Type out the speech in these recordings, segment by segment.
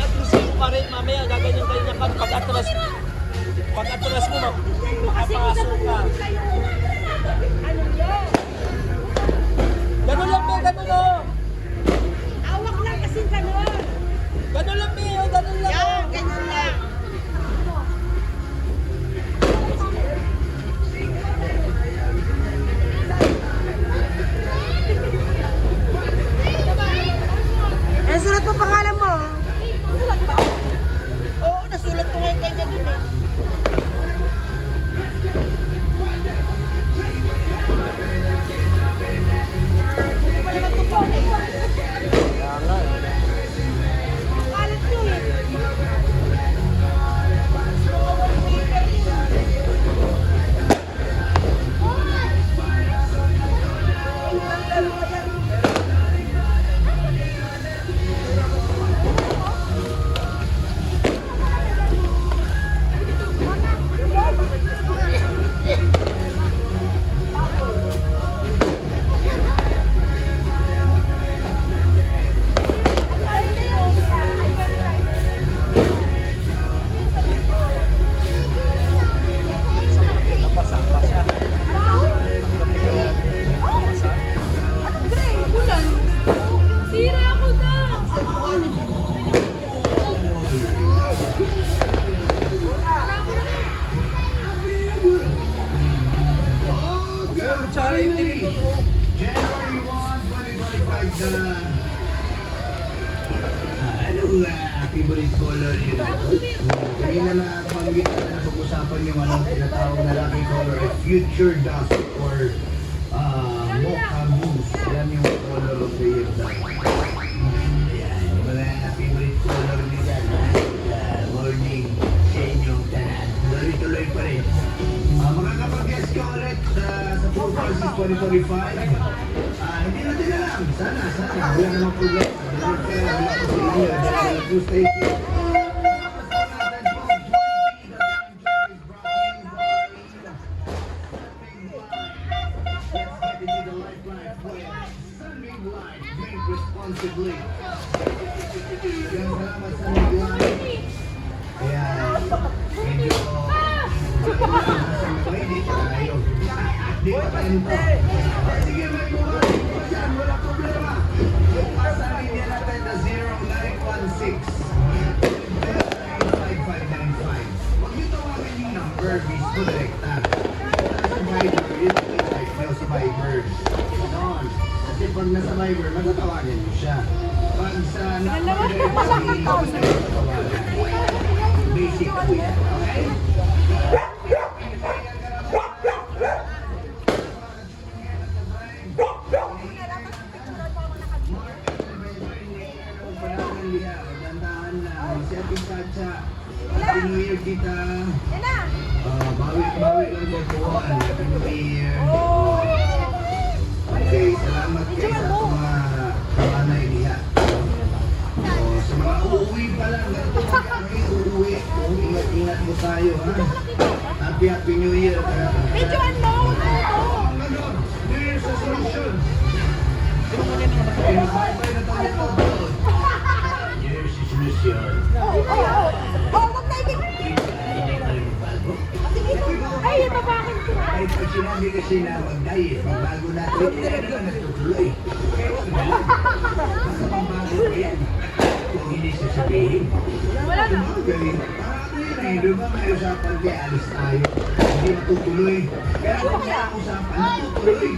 agresibo ka rin, mamaya gaganyan-ganyan ka. Pag-atras mo, makapasok ka. Ganun lang, Be, ganun o. Awak lang kasi ganun. Ganun lang, Be, ganun lang. Yan, ganun lang. Eh, sulat mo pangalan mo. Sulat ba? Oo, nasulat ko ngayon kanya dun eh. Pangalan nyo eh. January 1, 2025 anong favorite color yun? Kanina na pag-ibig na pag-usapan yung anong tinatawag na lucky color ay future dust or mocha mousse. Yan yung color of the year daw. Ayan, yung mga favorite color nila morning sa inyong tanan. Tuloy-tuloy pa rin. Makakapag-guess ka ulit sa Pro Francis 2025. Hindi natin alam. Sana. Wala namang problema. Wala ko sa inyo. Dahil stay tuned. Responsibly. Yan, salamat sa nagline. Ayan. Medyo di tayo. Di pa tayo nito. Sige, may mga dyan. Wala problema. Pasarin niya natin na 0916 5595. Huwag niyo tawagan yung number. Mismo direkta. Sa Viber, yun ang type nyo sa Viber. Ganon. Kasi pag nasa Viber, magtatawagan niyo siya. Pag sa basic po yan. Okay? Happy New Year kita. Bawi lang po po. Happy New Year. Okay, salamat kayo sa mga kawanay niya. Sa mga uuwi pa lang, ganito kami uuwi. Ingat-ingat mo tayo, ha? Happy New Year. Videoan mo! New Year's resolution. Pinabay na tayo po. New Year's resolution. Wag na ibig! Ay, ibabakin ko! Kahit pag sinabi kasi na mag-diet, magbago natin, hindi na natutuloy. Basta pambago ko yan. Kung hindi sasabihin. Wala na. Galing. Parang yun eh, di ba may usapan kaya alis tayo? Hindi natutuloy. Kaya kung may usapan, natutuloy.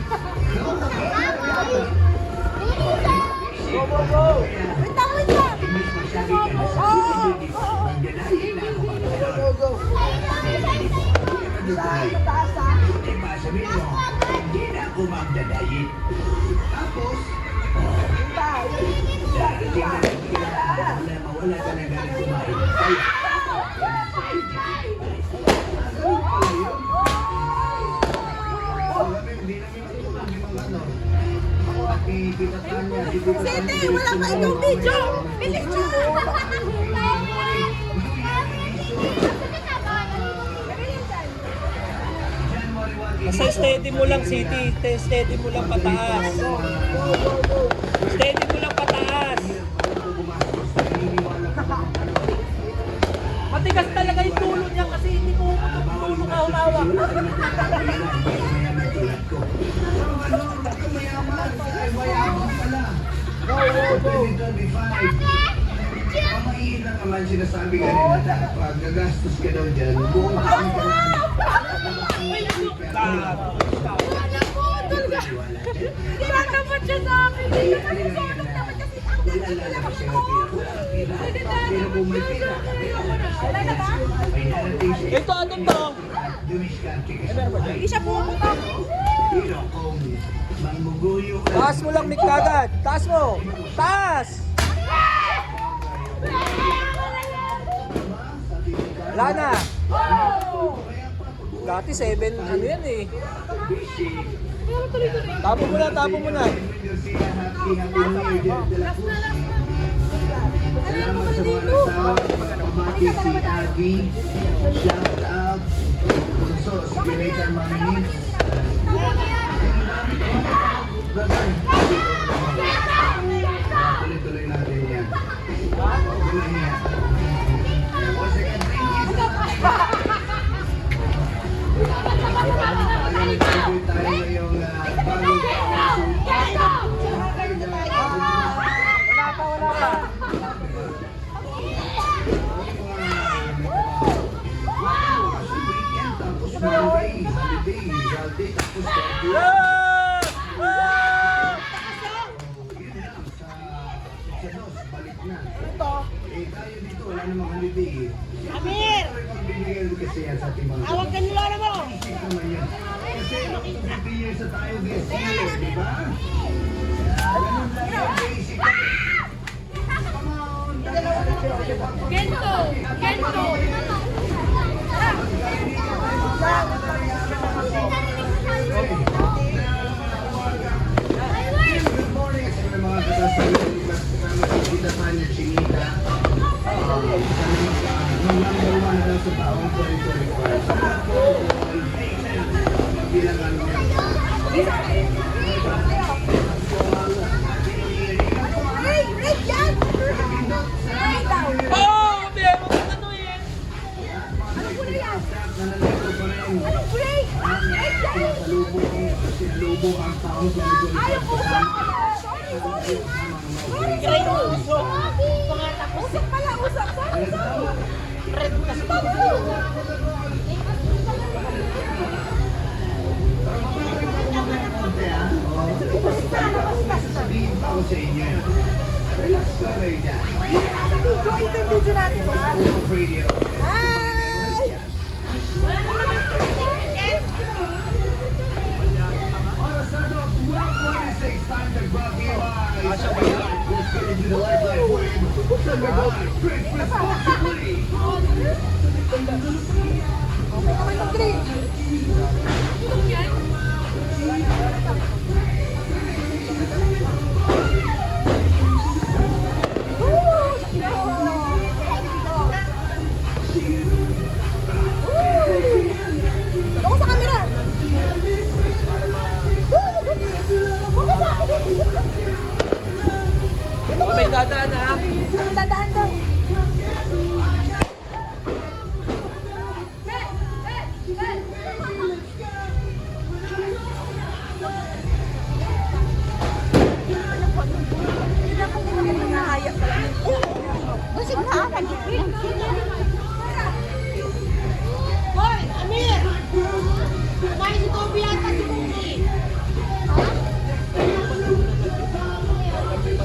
Wait lang, wait lang! Imbis magsabi ka na sa hindi mag-diet na ako magkaroon. Diba, sabihin mo, hindi na ako magdadayit. Tapos, wala ka na galing kumain. Sete, wala pa itong video! Bilis nyo! Basta steady mo lang, City. Steady mo lang pataas. Steady mo lang pataas. wala ka naman talaga pera, hindi ka mayaman tulad ko. Ano, ako mayaman, ay mayaman pala. Go! 2025. Pamahiin lang naman sinasabi kanina na pag gagastos ka daw dyan, buong taon ka lang. Kinakapat siya sa akin. Hindi ka kasi solong naman kasi ang Ilalabas siya ng pera. Pero kung may pera, wala na ba? may narating siya. Ito, ano to? Dumiskarte ka sa buhay. Hindi siya pumunta. Pero kung mangguguyo ka, Taas mo lang, Nick, kagad. Taas mo. Taas! Wala na. Dati 7, ano yan eh. Tapo mo na, tapo mo na. Salamat sa mga nasawa, pagpapamati si Aggie, shout out, Bunso, si Geneta Mami, tuloy-tuloy natin yan. Tuloy niya. Once again, thank you sa nag-celebrate tayo ngayong bagong Wala pa. weekend, tapos Monday, holiday, Friday, tapos Saturday. Yeah! Ah! Yun lang, sa dos, balik na. Eh, tayo dito, wala namang holiday eh. Amir! Pagbibigyan kasi yan sa ating mga Awag ka nila na mo. isip naman yan. Kasi 50 years na tayo this year, di ba? Ganun lang yan, basic. Come on, Gento! Gento! Good morning sa mga kasama si Tita Tanya Chinita. Nung number 1 na lang sa taong 2025. Bilang ano yan. Break yan! Break down! Oh! May mo ka ano eh. Ano po na yan? Nanalito pa rin. Anong break? Break yan! Sinalubong ang taong 2025. Ayaw po sa Sorry! Great usok! Usok pala! Usok! Sorry! Red na stop! Sasabihin pa ako sa inyo. Relax ka kayo dyan. Ito yung video natin. Radio. Hi! Orasado, 1:46 time to grab you by. Let's get into the lifeline for you. Thunderbolt, drink responsibly. Okay naman yung green. Ako sa camera. Baka may dadaan ha. Dadaan daw. Busing na ako. Hoy, Amir! Kumain si Toby yata si Toby.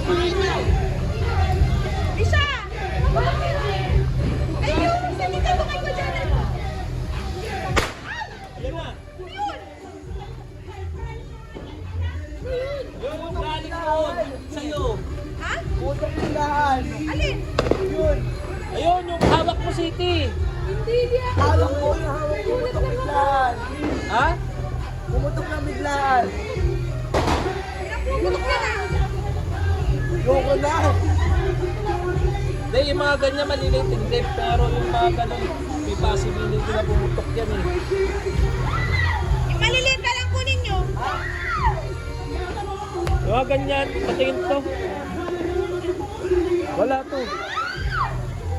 Kumain na. Isa! Ayun! Salita mo kayo dyan! Ayan na. Yung galing ko sa'yo. Ha? Putok biglaan. Alin? Yun. Ayun, yung hawak mo, City. Hindi niya. Hawak ko yung hawak ko. Pumutok biglaan. Ha? Pumutok ng biglaan. Pumutok na na. Loko na. Hindi, yung mga ganyan maliliit hindi. Pero yung mga ganun, may possibility na pumutok yan eh. Yung maliliit na lang kunin nyo. Yung mga ganyan, patingin to. Wala to.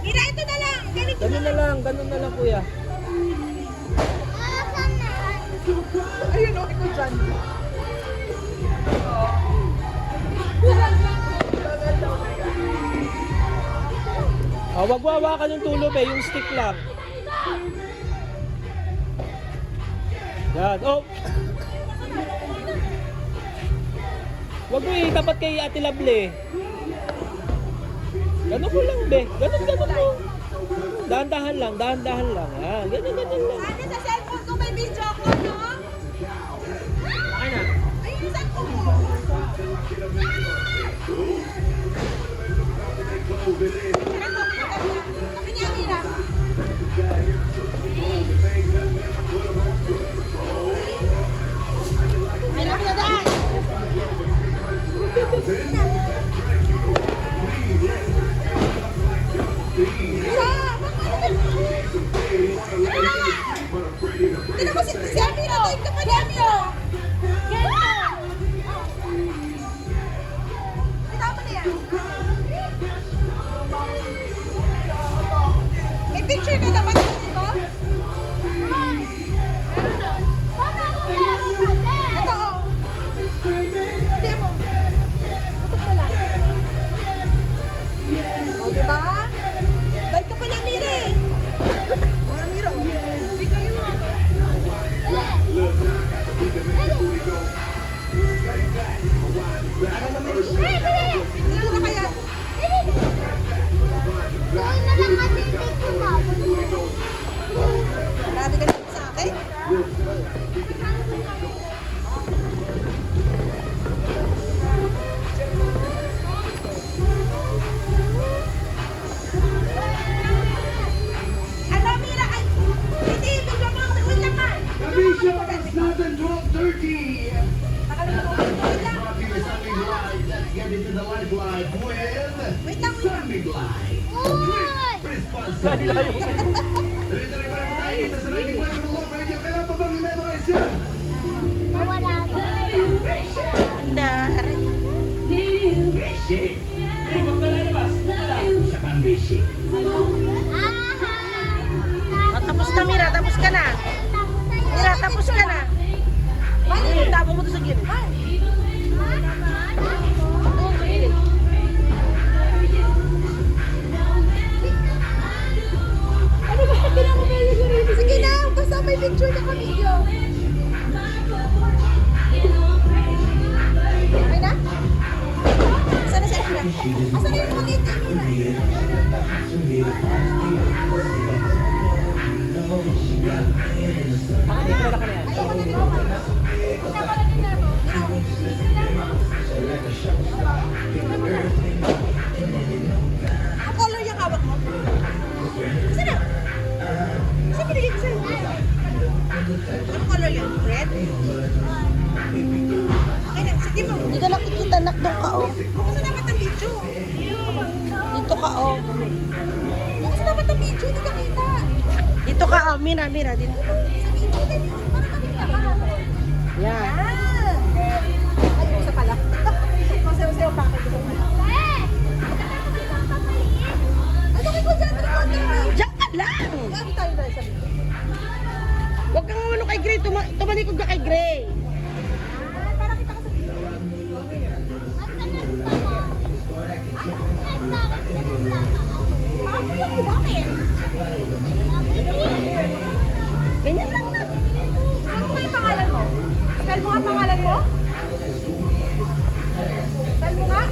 Mira, ito na lang. Ganito Ganun na lang kuya. Asan na? Ayun, okay ko dyan. Wag wawakan yung tulo, be. Yung stick lang. Yan. Oh! Wag mo tapat kay Ate Lovely. Ganun mo lang, be. Ganun mo. Dahan-dahan lang. Yan, ganun lang. Ate, sa cellphone ko may video ako, no? Akin na. Ayun, yung cellphone ko. Sabi niya, Mira. May laki na daan. Tignan mo si Amira, tayo ka pa ni Amira. Tama na yan. May picture ka naman dito? Ito, oh. Hindi mo. Tutok na lang. O, diba? Balik ka pa ni Amira eh. O, Amira, oh. Hindi kayo. Dito na kaya. Marami ka dito sa akin? Ano, Mira? Ay, hindi, bigla mo ako. Wait lang, man. Kamisha is not a 12:30. Nakalimutan ko. Wait lang. Happy with Sunday Live. Let's get into the live with Wait lang, wait lang. Sunday Live. Responsibility. Dito rin para tayo dito sa 95 Love Radio. Kailan pa bang i-memorize yan? Bishi. Siya kang bishi. Tapos na, Mira. Tapos ka na. Mira, tapos ka na. Paano yung tabo mo doon sa gilid? Doon sa gilid. Ano ba? Sige na, basta may picture na kami. Okay na? Sana sa Mira? Asan na yung maliit na Mira? Hindi ko na yan. Ang color yung hawak mo? Saan na? Saan pinigay ko sa'yo? Anong color yun? Red? Okay na, sige mo. Hindi ka nakikita, nak, doon ka, oh. Bukas na dapat ang video. Dito ka, oh. Bukas na dapat ang video, hindi ka kita. Dito ka, oh. Mira, dito. Sa video, ganyan. Para makita ka. Yan. Ay, isa pala. Masayo-sayo pa ako. Ano kayo ko dyan? Diyan ka lang. Lagi tayo dahil sa video. Huwag kang umano kay Gray. Tumalikod ka kay Gray. Para kita ka sa video. Bakit? Ganyan lang na. Ano ba yung pangalan mo? Spell mo nga pangalan mo? Spell mo nga?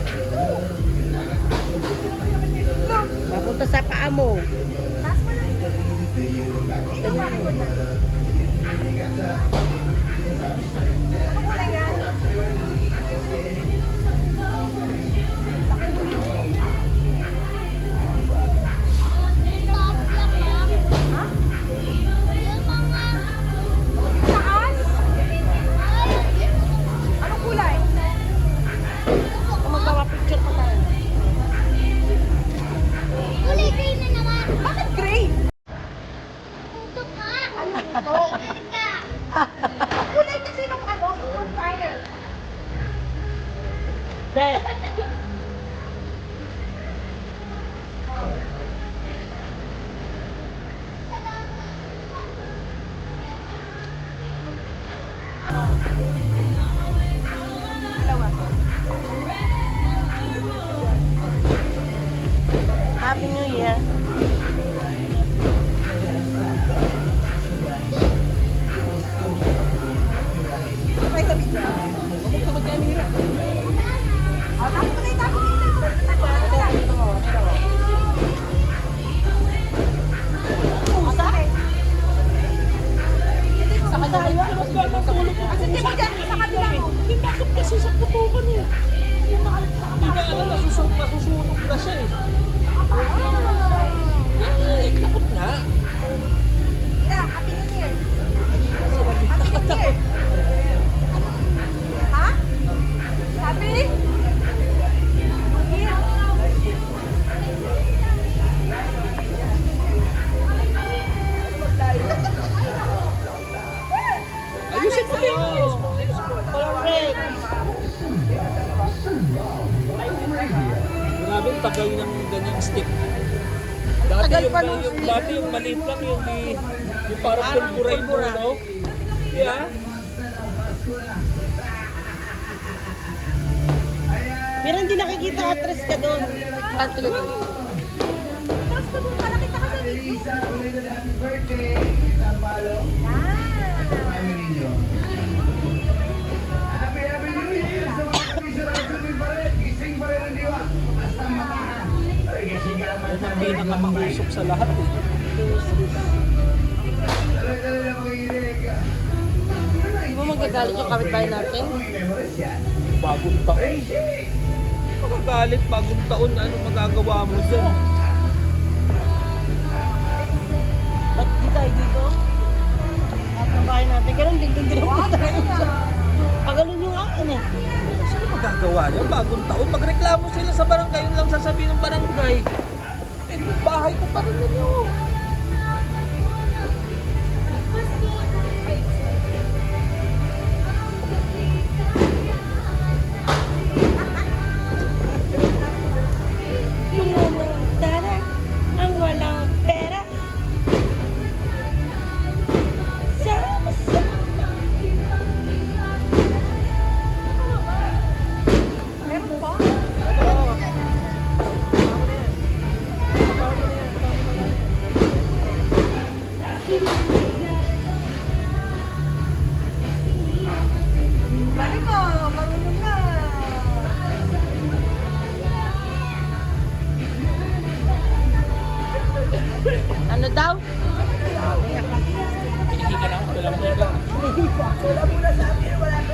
Papunta sa paa mo. Taas mo na. Ito pa ako na. Ano kulay yan? Ha? Taas? Anong kulay? Magpapapicture pa tayo. Bakit gray? Kulay kasi nung ano, Iba yung dati yung maliit lang yung parang pulburay mo, no? Yeah. Pero hindi nakikita actress ka doon. At Basta mo pala kita ka sa video. Lisa, belated happy birthday. Tampalo. Family niyo. Happy New Year! Sa mga pisa na tuloy pa rin. Gising pa rin ang diwa. Basta matahan. Ay, gising ka naman. Ang pinakamanghusok sa lahat eh. Dali-dali na makikinig. Di ba magagalit yung kapitbahay natin? Memories yan. Bagong taon. Magagalit, bagong taon, ano magagawa mo dyan? Ba't di tayo dito? At ang bahay natin, ganun din din ako tayo. Pagalan yung akin eh. Sino magagawa niya? Bagong taon, magreklamo sila sa barangay, yun lang sasabihin ng barangay. Eh, bahay ko pa rin ninyo. Tara, ang walang pera. Sama-sama. Meron pa? Balik ko, marunong na. Ano daw? Pinihiga lang, walang higa. Wala muna sa amin. Wala ka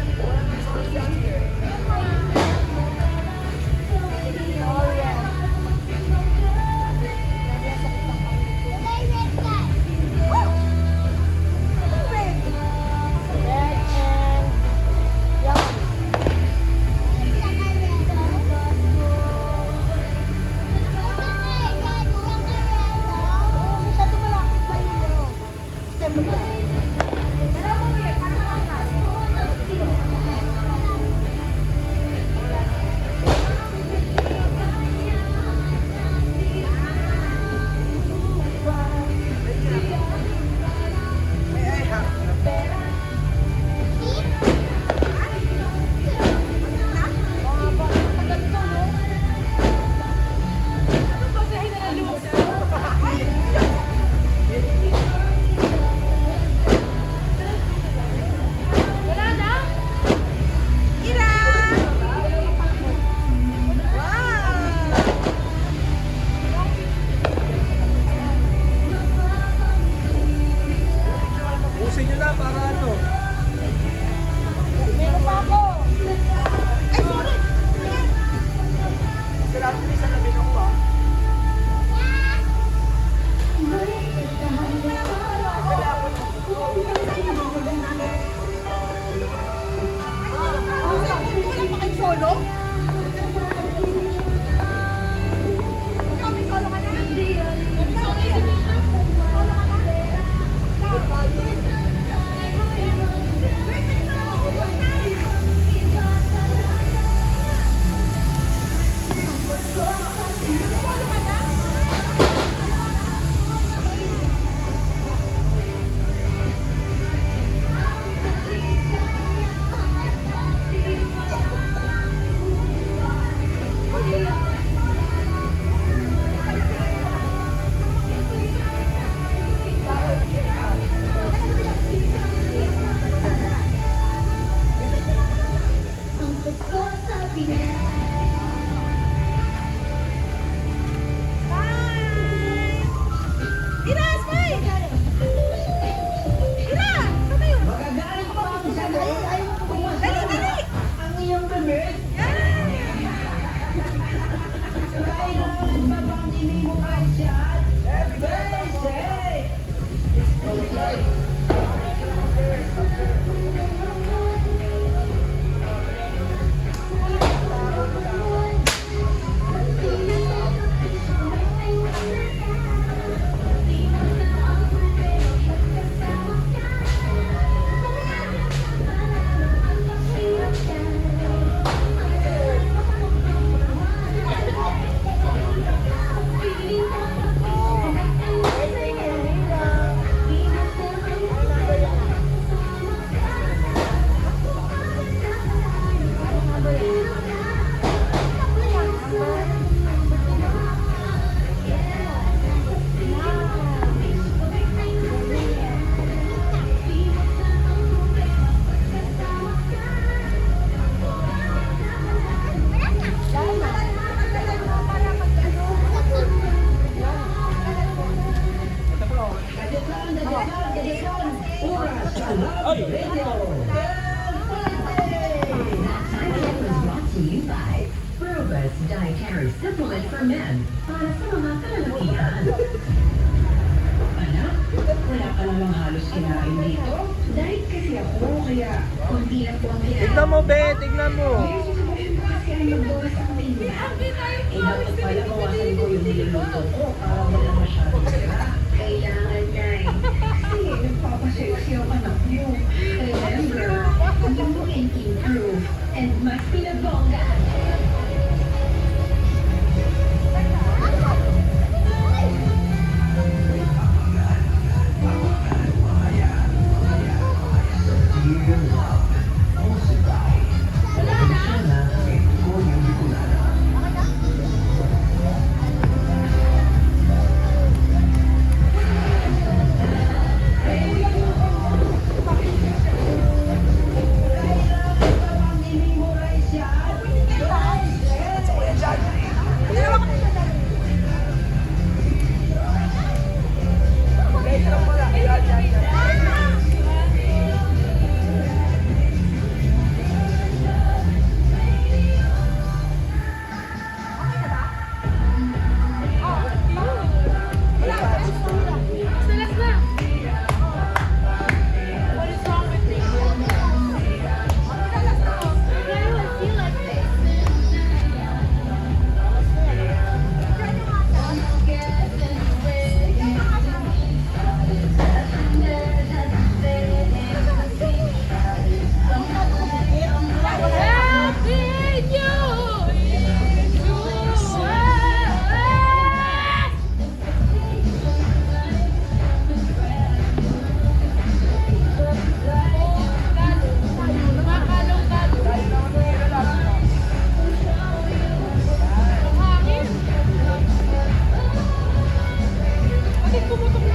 Ay! Probus Dietary Supplement for Men para sa mga kalalakihan. Anak, wala ka namang halos kinain dito. Diet kasi ako, kaya konti lang po ang kinain. Tignan mo, be! Tignan mo! Kasi ang magbawas ang timbang. Dapat pala bawasan ko yung niluluto ko para wala masyadong sira. Kailangan na eh. Kasi nagpapasexy ang anak niyo. Remember, you can improve and mas pinabongga. Bakit pumutok